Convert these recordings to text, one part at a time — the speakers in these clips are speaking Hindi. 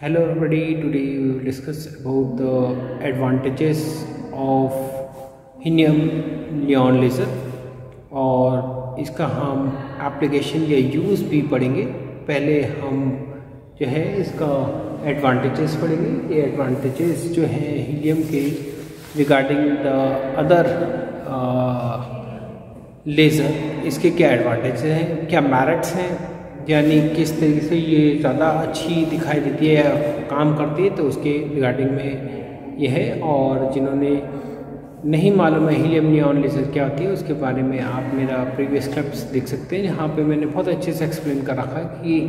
Hello everybody, today we will discuss about the advantages of helium neon laser और इसका हम एप्लीकेशन या यूज़ भी पढ़ेंगे। पहले हम जो है इसका एडवांटेजेस पढ़ेंगे। ये एडवांटेजेस जो हैं हीलियम के रिगार्डिंग द अदर लेज़र, इसके क्या एडवांटेजेस हैं, क्या मेरिट्स हैं, यानी किस तरीके से ये ज़्यादा अच्छी दिखाई देती है या काम करती है, तो उसके रिगार्डिंग में ये है। और जिन्होंने नहीं मालूम है हीलियम नियॉन लेज़र क्या होती है, उसके बारे में आप मेरा प्रीवियस क्लिप्स देख सकते हैं, जहाँ पे मैंने बहुत अच्छे से एक्सप्लेन कर रखा है कि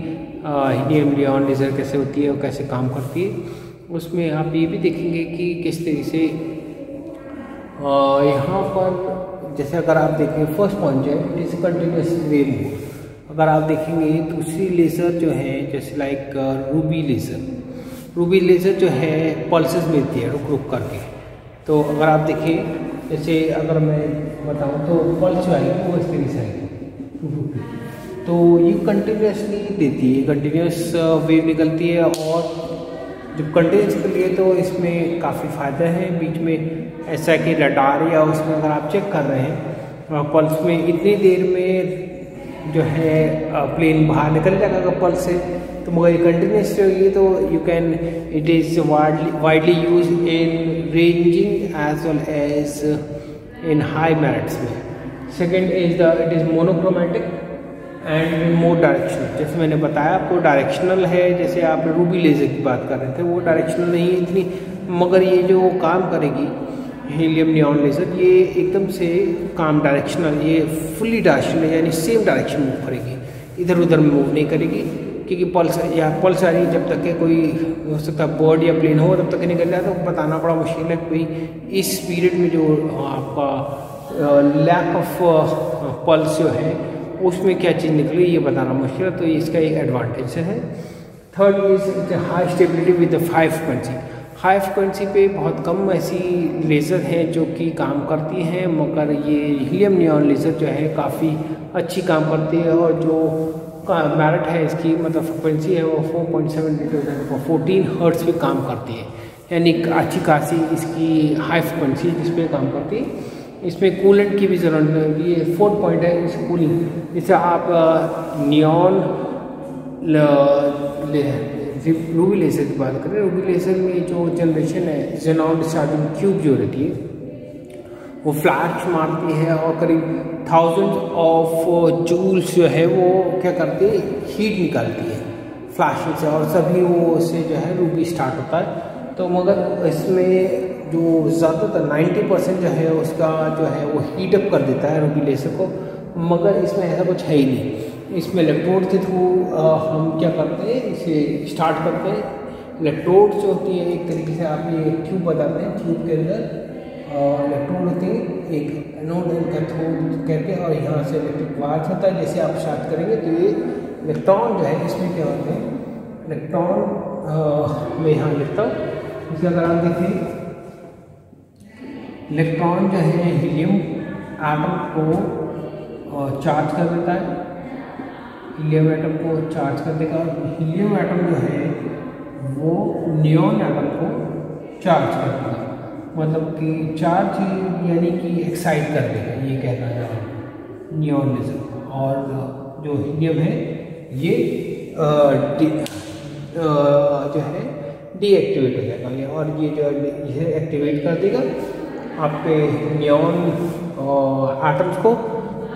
हीलियम नियॉन लेज़र कैसे होती है और कैसे काम करती है। उसमें आप ये भी देखेंगे कि किस तरीके से यहाँ पर जैसे अगर आप देखें फर्स्ट पॉइंट जो है it is continuous wave mode. अगर आप देखेंगे दूसरी लेज़र जो है जैसे लाइक रूबी लेज़र जो है पल्सेस मिलती है रुक रुक करके। तो अगर आप देखें जैसे अगर मैं बताऊं तो पल्स जो आएगी वो इस तरीके से आएगी, तो ये कंटिन्यूसली देती है, कंटिन्यूस वेव निकलती है। और जब कंटिन्यूस निकलती है तो इसमें काफ़ी फ़ायदा है। बीच में ऐसा कि रडार या उसमें अगर आप चेक कर रहे हैं पल्स में इतनी देर में जो है प्लेन बाहर निकल जाएगा अगर पल्स से, तो मगर ये कंटिन्यूस होगी तो you can it is widely use in ranging as well as in high merits में। Second is it is monochromatic and remote directional. जैसे मैंने बताया आपको डायरेक्शनल है, जैसे आप रूबी लेज़र की बात कर रहे थे वो डायरेक्शनल नहीं है इतनी, मगर ये जो काम करेगी हीलियम नियॉन लेज़र ये एकदम से काम डायरेक्शनल, ये फुली डायरेक्शनल यानी सेम डायरेक्शन मूव करेगी, इधर उधर मूव नहीं करेगी। क्योंकि पल्स आ रही जब तक के कोई हो सकता है बर्ड या प्लेन हो तब तक नहीं कर जाए, तो बताना बड़ा मुश्किल है कोई इस पीरियड में जो आपका लैक ऑफ पल्स जो है उसमें क्या चीज़ निकली ये बताना मुश्किल है, तो इसका एक एडवांटेज है। Third is high stability with the 5 frequency. High frequency पे बहुत कम ऐसी लेज़र हैं जो कि काम करती हैं, मगर ये हीलियम नियॉन लेज़र जो है काफ़ी अच्छी काम करती है। और जो मेरिट है इसकी मतलब फ्रिक्वेंसी है वो 4.7 मीटर 14 हर्ट्ज़ पे काम करती है, यानी अच्छी खासी इसकी हाई फ्रिक्वेंसी जिस पे काम करती है। इसमें कूलेंट की भी ज़रूरत नहीं, ये 4 पॉइंट है इस कूलिंग। जैसे आप नियॉन रूबी लेज़र की बात करें, रूबी लेज़र में जो जनरेशन है जेनॉन डिस्चार्जिंग क्यूब जो रहती है वो फ्लैश मारती है और करीब 1000 ऑफ जूल्स जो है वो क्या करती है हीट निकालती है फ्लैश से, और सभी वो उससे जो है रूबी स्टार्ट होता है। तो मगर इसमें जो ज़्यादातर 90% जो है उसका जो है वो हीट अप कर देता है रूबी लेज़र को, मगर इसमें ऐसा कुछ है ही नहीं। इसमें इलेक्ट्रोड के थ्रू हम क्या करते हैं इसे स्टार्ट करते हैं। इलेक्ट्रोड जो होती है एक तरीके से आप ये ट्यूब बताते हैं, ट्यूब के अंदर इलेक्ट्रोड होते हैं, एक एनोड एंड कैथोड कहते हैं, और यहाँ से इलेक्ट्रिक वायर होता है। जैसे आप स्टार्ट करेंगे तो ये इलेक्ट्रॉन जो है इसमें क्या होते हैं, इलेक्ट्रॉन में यहाँ लिखता हूँ, इसे अगर आप देखें इलेक्ट्रॉन जो है हीलियम एटम को चार्ज कर देता है, हीलियम एटम को चार्ज कर देगा, और हीलियम एटम जो है वो नियॉन एटम को चार्ज कर देगा, मतलब कि चार्ज यानी कि एक्साइट कर देगा, ये कहना है नियॉन लेज़र। और जो हीलियम है ये जो है डीएक्टिवेट हो जाएगा ये, और ये जो है एक्टिवेट कर देगा आपके नियॉन एटम्स को।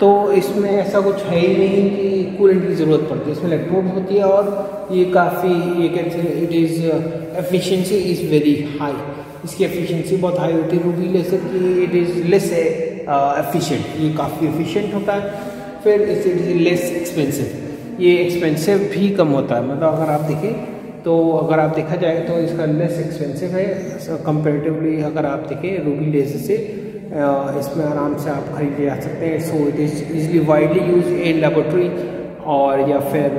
तो इसमें ऐसा कुछ है ही नहीं कि कूलेंट की ज़रूरत पड़ती है, इसमें इलेक्ट्रोड होती है, और ये काफ़ी ये कहते हैं it is efficiency is very high, इसकी एफिशिएंसी बहुत हाई होती है। रूबी लेज़र की इट इज़ लेस एफिशिएंट, ये काफ़ी एफिशिएंट होता है। फिर इट इज़ लेस एक्सपेंसिव, ये एक्सपेंसिव भी कम होता है, मतलब अगर आप देखें तो अगर आप देखा जाए तो इसका लेस एक्सपेंसिव है कंपेरेटिवली। अगर आप देखें रूबी लेज़र से इसमें आराम से आप खरीद जा सकते हैं। So it is easily widely use in laboratory और या फिर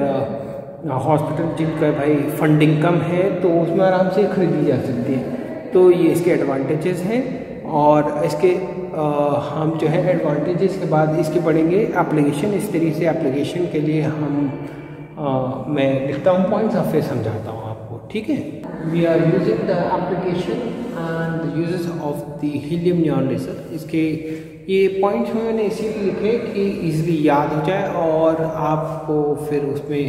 हॉस्पिटल जिनका भाई फंडिंग कम है तो उसमें आराम से खरीदी जा सकती है। तो ये इसके एडवांटेजेस हैं, और इसके हम जो है एडवांटेजेस के बाद इसके पढ़ेंगे एप्लीकेशन। इस तरीके से एप्लीकेशन के लिए हम मैं लिखता हूँ पॉइंट्स और फिर समझाता हूँ आपको। ठीक है। We are using the application and the uses of the helium neon laser. इसके ये पॉइंट्स में मैंने इसीलिए लिखे कि इजीली याद हो जाए और आपको फिर उसमें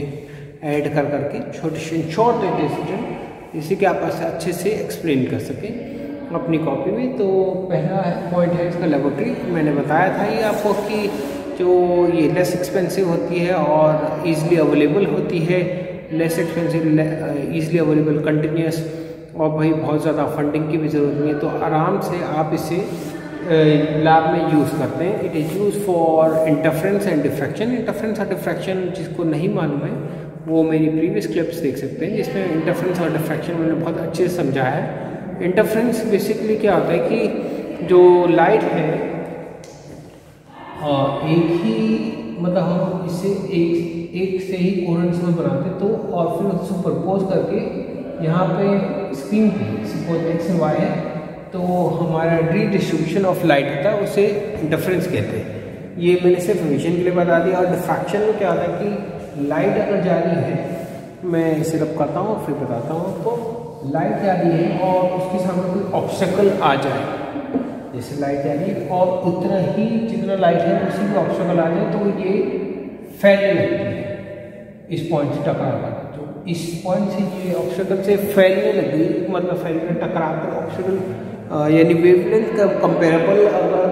ऐड कर करके छोटे शॉर्ट डिस्क्रिप्शन इसी के आप अच्छे से एक्सप्लेन कर सकें अपनी कॉपी में। तो पहला पॉइंट है इसका लेबोरेटरी। मैंने बताया था ये आपको कि जो ये लेस एक्सपेंसिव होती है और इजीली अवेलेबल होती है, less expensive easily available continuous, और भाई बहुत ज़्यादा फंडिंग की भी ज़रूरत नहीं है, तो आराम से आप इसे लैब में यूज़ करते हैं। It is use for interference and diffraction. Interference और डिफ्रैक्शन जिसको नहीं मालूम है वो मेरी प्रीवियस क्लिप्स देख सकते हैं, जिसमें इंटरफ्रेंस और डिफ्रैक्शन मैंने बहुत अच्छे से समझाया है। इंटरफ्रेंस बेसिकली क्या होता है कि जो लाइट है एक ही मतलब हम इसे एक से ही कोहेरेंस में बनाते तो और फिर उसको सुपरपोज करके यहाँ पे स्क्रीन पे सपोज एक्स एंड वाई है तो हमारा रीडिस्ट्रीब्यूशन ऑफ लाइट होता है, उसे इंटरफ्रेंस कहते हैं। ये मैंने सिर्फ विजन के लिए बता दिया। और डिफ्रैक्शन में क्या होता है कि लाइट अगर जा रही है, मैं इसे रब करता हूँ फिर बताता हूँ, तो लाइट जा रही है और उसके सामने कोई ऑब्स्टेकल आ जाए, जैसे लाइट जा रही है और उतना ही जितना लाइट है उसी भी ऑब्स्टेकल आ जाए तो ये फैलने लगती है इस पॉइंट से टकरा कर। तो इस पॉइंट से ये ऑब्स्टेकल से फैलने लगी, मतलब फैलने टकरा कर ऑब्स्टेकल यानी वेवलेंथ का कंपेरेबल अगर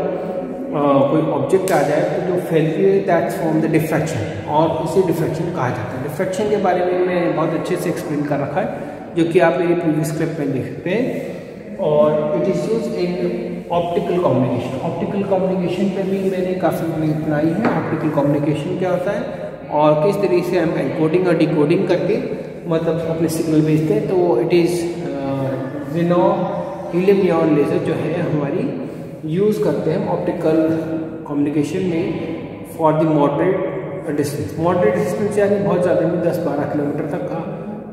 कोई ऑब्जेक्ट आ जाए तो जो फैलती है दैट्स फॉर्म द डिफ्रैक्शन, और इसे डिफ्रैक्शन कहा जाता है। डिफ्रैक्शन के बारे में मैं बहुत अच्छे से एक्सप्लेन कर रखा है, जो कि आप मेरी प्रीवियस क्लिप में देख सकते हैं। और it is use in optical communication. Optical communication पे भी मैंने काफ़ी क्लिप बनाई है। ऑप्टिकल कम्युनिकेशन क्या होता है और किस तरीके से हम एनकोडिंग और डिकोडिंग करके मतलब अपने सिग्नल भेजते हैं। तो it is helium neon laser जो है हमारी यूज़ करते हैं ऑप्टिकल कम्युनिकेशन में for the moderate distance. Moderate distance यानी बहुत ज़्यादा नहीं, 10-12 किलोमीटर तक का,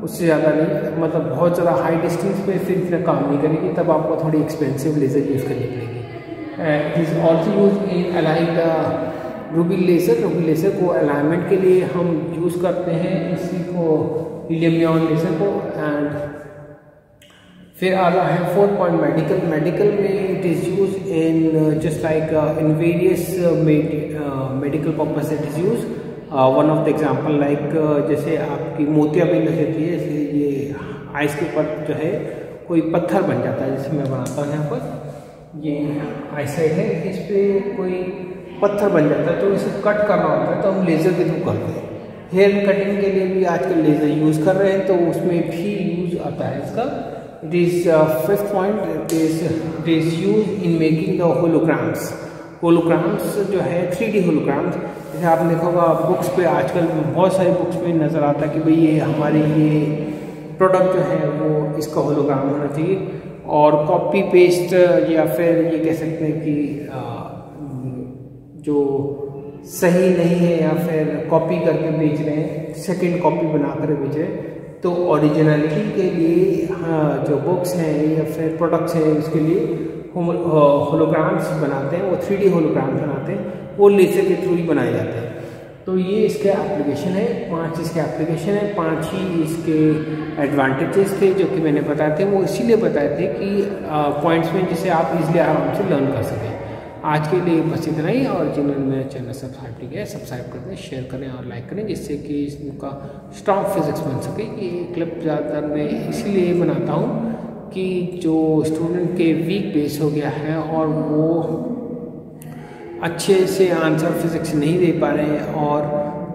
उससे ज़्यादा नहीं। मतलब बहुत ज़्यादा हाई डिस्टेंस पे फिर इतना काम नहीं करेगी, तब आपको थोड़ी एक्सपेंसिव लेज़र यूज़ करनी पड़ेगी। It is also use in aligning the ruby laser. Ruby laser को अलाइनमेंट के लिए हम यूज़ करते हैं इसी को, हीलियम नियॉन लेज़र को। एंड फिर आ रहा है 4 पॉइंट मेडिकल। मेडिकल में it is use in just like in various medical purpose it is use. One of the example like जैसे आपकी मोतियाबिंद हो जाती है, जैसे ये आइस के ऊपर जो है कोई पत्थर बन जाता है, जैसे मैं बनाता हूँ यहाँ पर, ये आईसाइड है, इस पर कोई पत्थर बन जाता है तो इसे कट करना होता है तो हम लेज़र के थ्रू करते हैं। हेयर कटिंग के लिए भी आजकल लेज़र यूज़ कर रहे हैं तो उसमें भी यूज़ आता है इसका। It is 5th point, it is used in making the holograms. Holograms जो है 3D holograms, जैसे आपने देखा होगा बुक्स पे आजकल बहुत सारी बुक्स में नज़र आता है कि भाई ये हमारे ये प्रोडक्ट जो है वो इसका होलोग्राम होना चाहिए। और कॉपी पेस्ट या फिर ये कह सकते हैं कि जो सही नहीं है या फिर कॉपी करके बेच रहे हैं, सेकेंड कॉपी बना कर बेच रहे हैं, तो ओरिजिनलिटी के लिए हाँ जो बुक्स हैं या फिर प्रोडक्ट्स हैं उसके लिए होलोग्राम्स बनाते हैं, वो 3D होलोग्राम्स बनाते हैं, वो लेज़र के थ्रू ही बनाए जाते हैं। तो ये इसके एप्लीकेशन है, 5 इसके एप्लीकेशन है, 5 ही इसके एडवांटेजेस थे जो कि मैंने बताए थे। वो इसीलिए बताए थे कि पॉइंट्स में जिसे आप इजीली आराम से लर्न कर सकें। आज के लिए बस इतना ही, और जिन्होंने मेरा चैनल सब्सक्राइब नहीं किया सब्सक्राइब कर दें, शेयर करें और लाइक करें, जिससे कि इसका स्ट्रॉन्ग फिजिक्स बन सके। कि क्लिप ज़्यादातर मैं इसीलिए बनाता हूँ कि जो स्टूडेंट के वीक बेस हो गया है और वो अच्छे से आंसर फिजिक्स नहीं दे पा रहे हैं, और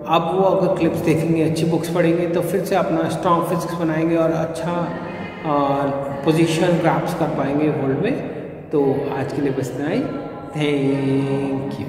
अब वो अगर क्लिप्स देखेंगे, अच्छी बुक्स पढ़ेंगे तो फिर से अपना स्ट्रॉन्ग फिजिक्स बनाएंगे और अच्छा पोजीशन ग्राफ्स कर पाएंगे वर्ल्ड में। तो आज के लिए बस इतना ही। Thank you.